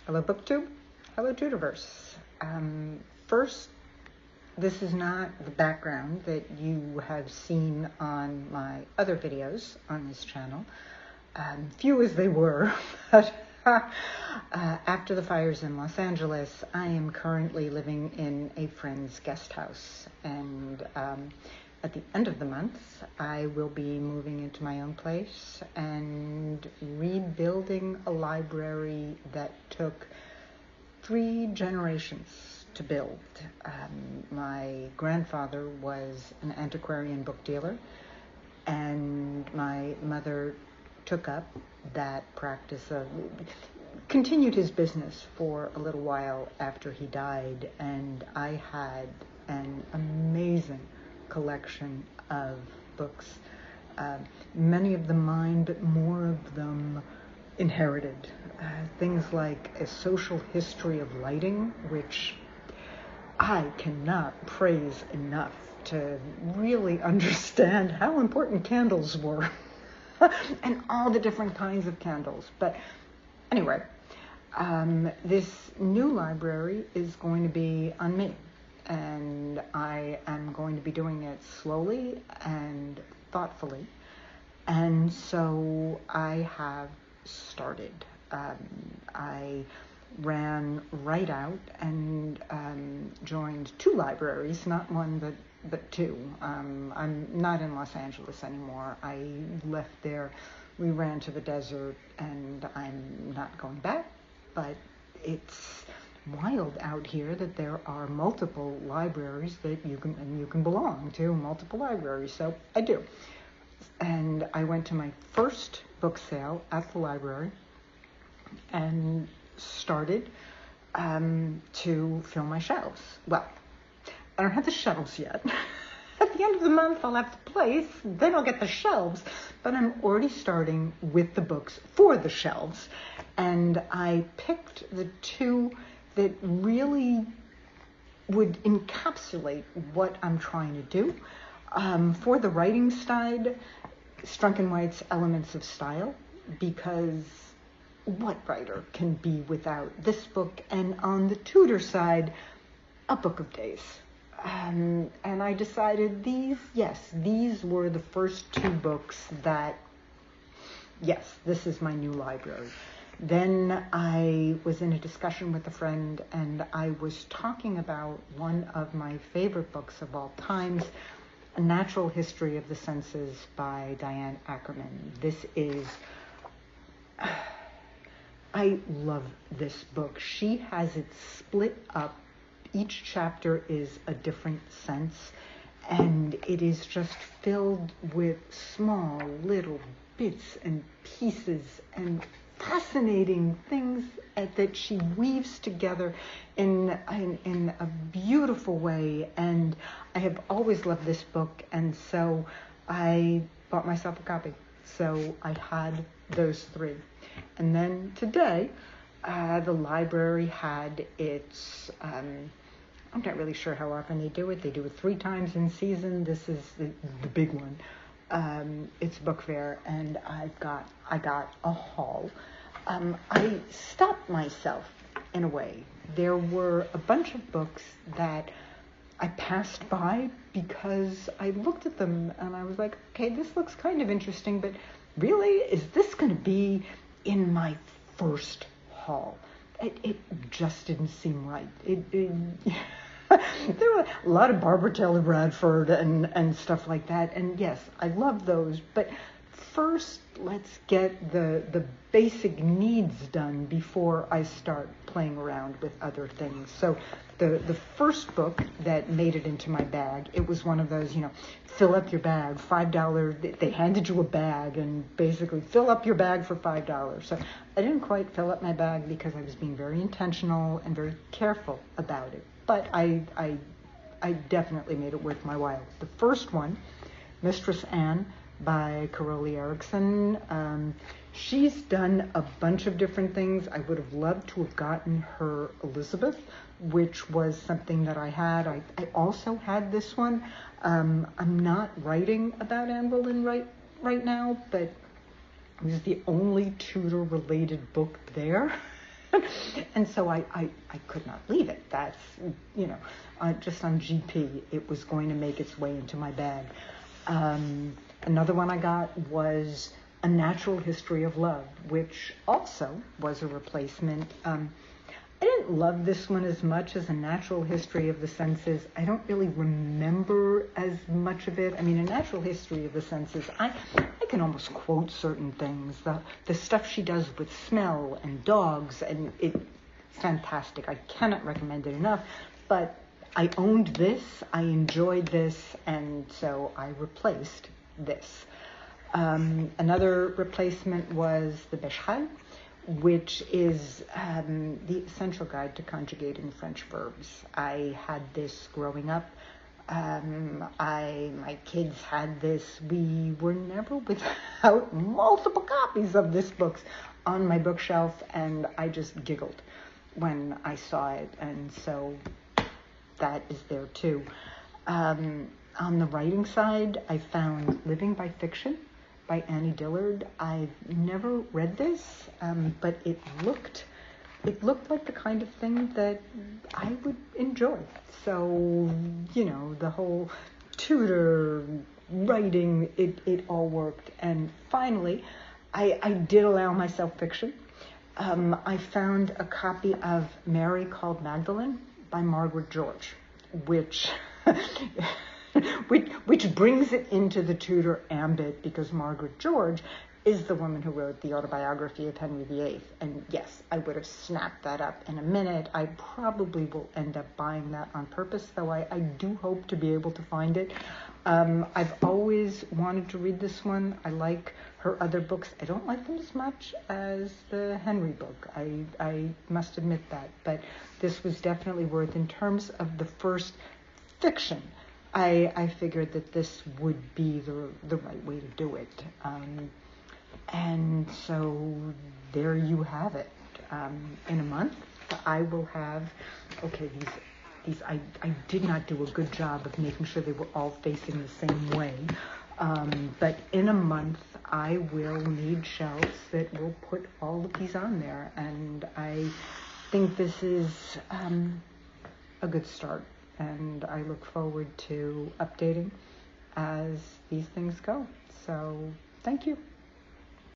Hello BookTube, hello Tudorverse. First, this is not the background that you have seen on my other videos on this channel, few as they were, but after the fires in Los Angeles, I am currently living in a friend's guest house, and at the end of the month, I will be moving into my own place and rebuilding a library that took 3 generations to build. My grandfather was an antiquarian book dealer, and my mother took up that practice of, continued his business for a little while after he died, and I had an amazing collection of books, many of them mine, but more of them inherited. Things like A Social History of Lighting, which I cannot praise enough to really understand how important candles were and all the different kinds of candles. But anyway, this new library is going to be on me, and I am going to be doing it slowly and thoughtfully. And so I have started. I ran right out and joined 2 libraries, not one, but 2. I'm not in Los Angeles anymore. I left there. We ran to the desert, and I'm not going back. But it's wild out here that there are multiple libraries that you can belong to, multiple libraries. So I do. And I went to my first book sale at the library and started to fill my shelves. Well, I don't have the shelves yet. At the end of the month, I'll have the place, then I'll get the shelves. But I'm already starting with the books for the shelves. And I picked the 2 that really would encapsulate what I'm trying to do. For the writing side, Strunk and White's Elements of Style, because what writer can be without this book? And on the Tudor side, A Book of Days. And I decided these were the first 2 books that, yes, this is my new library. Then I was in a discussion with a friend, and I was talking about one of my favorite books of all times, A Natural History of the Senses by Diane Ackerman. I love this book. She has it split up. Each chapter is a different sense, and it is just filled with small little bits and pieces and fascinating things that she weaves together in a beautiful way. And I have always loved this book, and so I bought myself a copy. So I had those 3. And then today, the library had its, I'm not really sure how often they do it. They do it 3 times in season. This is the big one. It's book fair, and I got a haul. I stopped myself in a way. There were a bunch of books that I passed by because I looked at them and I was like, okay, this looks kind of interesting, but really, is this going to be in my first haul? It just didn't seem right. There were a lot of Barbara Taylor Bradford and stuff like that, and yes, I love those, but first let's get the basic needs done before I start playing around with other things. So the first book that made it into my bag, it was one of those, fill up your bag, $5. They handed you a bag and basically fill up your bag for $5. So I didn't quite fill up my bag because I was being very intentional and very careful about it. But I definitely made it worth my while. The first one, Mistress Anne by Caroli Erickson. She's done a bunch of different things. I would have loved to have gotten her Elizabeth, which was something that I had. I also had this one. I'm not writing about Anne Boleyn right now, but it was the only Tudor-related book there. And so I could not leave it. That's, just on GP, it was going to make its way into my bag. Another one I got was A Natural History of Love, which also was a replacement. I didn't love this one as much as A Natural History of the Senses. I don't really remember as much of it. I mean, A Natural History of the Senses, I can almost quote certain things. The stuff she does with smell and dogs, and it's fantastic. I cannot recommend it enough. But I owned this, I enjoyed this, and so I replaced this. Another replacement was the Bécherel, which is the Essential Guide to Conjugating French Verbs. I had this growing up. My kids had this. We were never without multiple copies of this book on my bookshelf, and I just giggled when I saw it, and so that is there too. On the writing side, I found Living by Fiction by Annie Dillard. I've never read this, but it looked like the kind of thing that I would enjoy. So, the whole Tudor writing, it all worked. And finally, I did allow myself fiction. I found a copy of Mary Called Magdalene by Margaret George, which brings it into the Tudor ambit, because Margaret George is the woman who wrote the autobiography of Henry VIII. And yes, I would have snapped that up in a minute. I probably will end up buying that on purpose, though I do hope to be able to find it. I've always wanted to read this one. I like her other books. I don't like them as much as the Henry book. I must admit that. But this was definitely worth, in terms of the first fiction, I figured that this would be the right way to do it. And so there you have it. In a month, I will have, these I did not do a good job of making sure they were all facing the same way. But in a month, I will need shelves that will put all of these on there. And I think this is a good start. And I look forward to updating as these things go. So thank you.